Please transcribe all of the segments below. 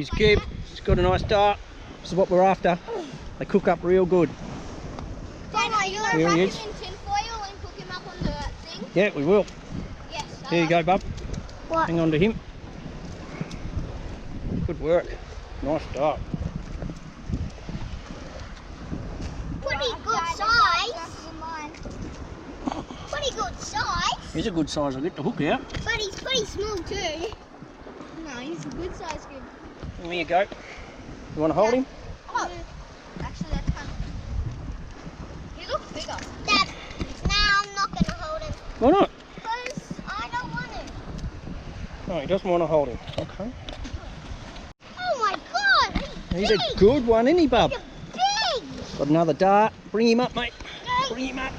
He's Gib. He's got a nice dart. This is what we're after. They cook up real good. Dad, are you going to Here wrap he him is. in tin foil and cook him up on the thing? Yeah, we will. Yes. Here you go, bub. What? Hang on to him. Good work. Nice dart. Pretty good size. Pretty good size. He's a good size. I'll get the hook out. But he's pretty small too. No, he's a good size Gib. There you go. You want to hold him? Oh. Actually, that's kind of... He looks bigger. Dad, now I'm not going to hold him. Why not? Because I don't want him. No, he doesn't want to hold him. Okay. Oh my god! He's a good one, isn't he, bub? He's big! Got another dart. Bring him up, mate. Bring him up.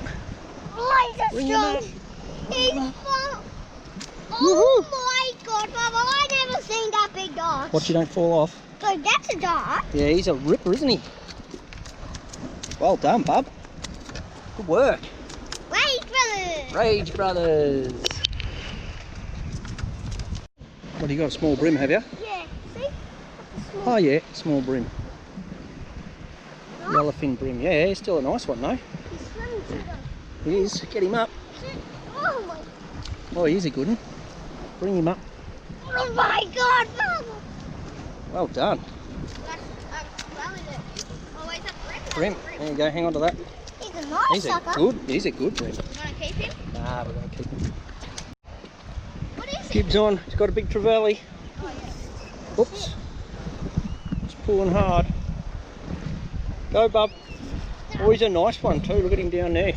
Oh, he's Bring him up. He's fun. Oh my god, Bubba, I never seen that big dart. Watch you don't fall off. So that's a dart. Yeah, he's a ripper, isn't he? Well done, bub. Good work. Rage Brothers. Rage Brothers. What, you got a small brim, have you? Yeah, see? Oh yeah, small brim. Yellowfin brim. Yeah, he's still a nice one though. He's swimming through them. He is. Get him up. Oh my, Oh, he's a good one. Bring him up. oh my god, Bubba. Well done. Brim. There you go. Hang on to that. He's a nice He's a sucker. good. He's a good brim. You want to keep him? Nah, we're gonna keep him. What is it? Gib's on. He's got a big trevally. Oh, yeah. Oops. It's pulling hard. Go, bub. Oh, he's a nice one too. Look at him down there.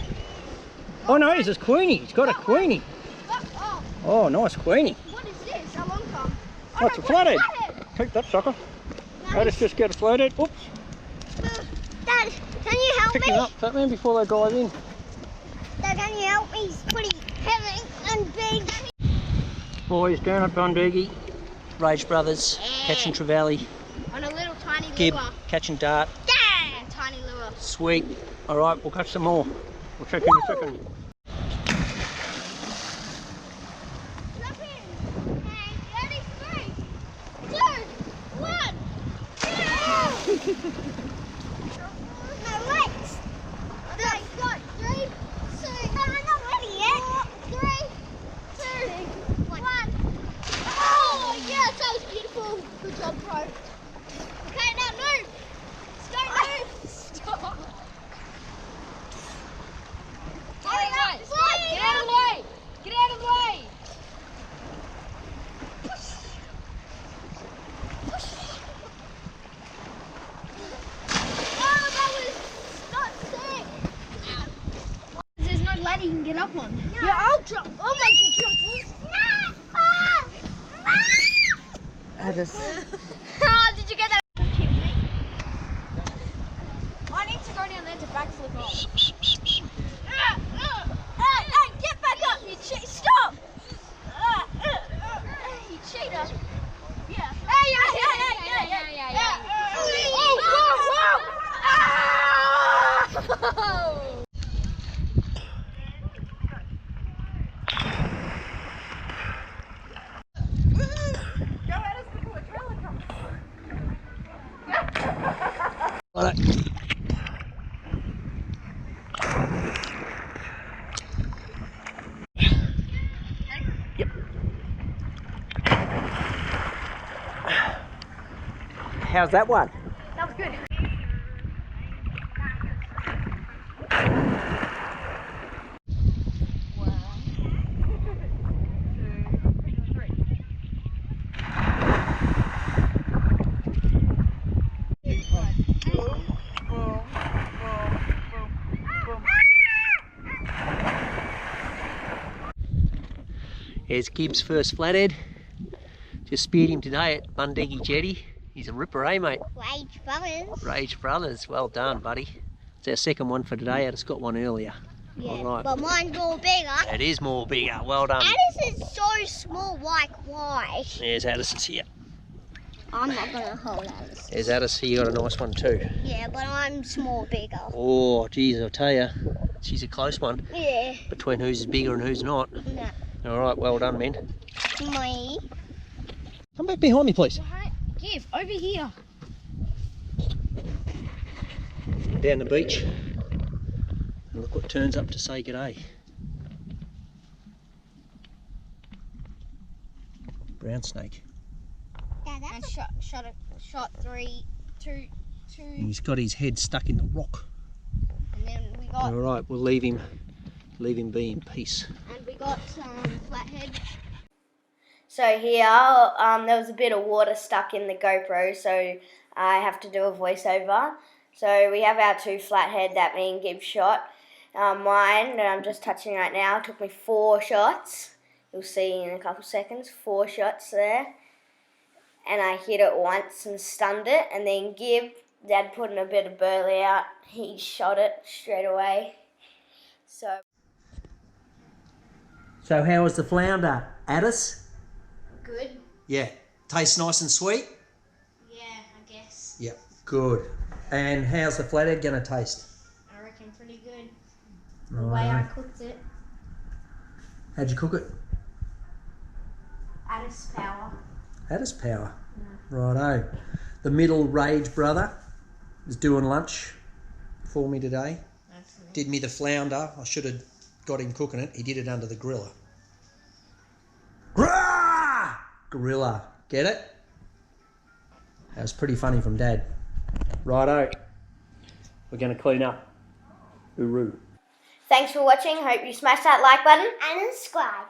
Oh no, he's a queenie. He's got a queenie. Oh, Oh, nice queenie. what is this? A long tom. Oh, it's a flathead. Take that sucker. Let's just get a flathead. Oops. Dad, can you help Pick me? him up, Fatman, before they dive in. Dad, can you help me? He's pretty heavy and big. Boys down at Bundoogie. Rage Brothers, catching trevally. On a little tiny Gib, lure. catching dart. Dad! Tiny lure. Sweet. All right, we'll catch some more. We'll check in a second. Jump in. Okay, ready? 3, 2, 1. My legs. Okay, got 3, 2. No, I'm not ready yet. 3, 2, 1. Oh, yes, that was beautiful. Good job, bro. Okay, now move. Don't move. Stop. Hurry up, please. Get out of the way! Get out of the way! Oh, that was not sick. There's no ladder you can get up on. No. Yeah, I'll jump. I'll make you jump. Oh, did you get that? I need to go down there to backflip off. Hey, get back up, you cheat! Stop! You cheater! Yeah. Hey! Oh, whoa! Ah! Righto. Yep. How's that one? That was good. Here's Gib's first flathead. Just speared him today at Bundoogie Jetty. He's a ripper, eh, mate? Rage Brothers. Rage Brothers, well done, buddy. It's our second one for today. I just got one earlier. Yeah, All right. but mine's more bigger. It is more bigger. Well done. Addis is so small, like why? There's Addis's here. I'm not gonna hold Addis. There's Addis. You got a nice one too. Yeah, but I'm small bigger. Oh, geez, I'll tell you. She's a close one Yeah. between who's bigger and who's not. No. All right, well done, men. Me. Come back behind me, please. Do Give, over here. Down the beach. And look what turns up to say g'day. Brown snake. Yeah, And that's shot 3, 2, 2. And he's got his head stuck in the rock. And then we got, Alright, we'll leave him be in peace. and we got flathead. So here, there was a bit of water stuck in the GoPro, so I have to do a voiceover. So we have our 2 flathead that me and Gibbs shot. Mine, that I'm just touching right now, took me 4 shots. You'll see in a couple seconds, 4 shots there. And I hit it once and stunned it. And then Dad put in a bit of burley out. He shot it straight away. So how was the flounder, Addis? Good. Yeah. Tastes nice and sweet? Yeah, I guess. Yep. Good. And how's the flathead going to taste? I reckon pretty good. The way I cooked it. How'd you cook it? Addis power. Addis power. Righto. The middle rage brother is doing lunch for me today. Excellent. Did me the flounder. I should have got him cooking it. He did it under the griller. Grah! Gorilla. Get it? That was pretty funny from Dad. Righto. We're going to clean up. Uru. thanks for watching. Hope you smash that like button. and subscribe.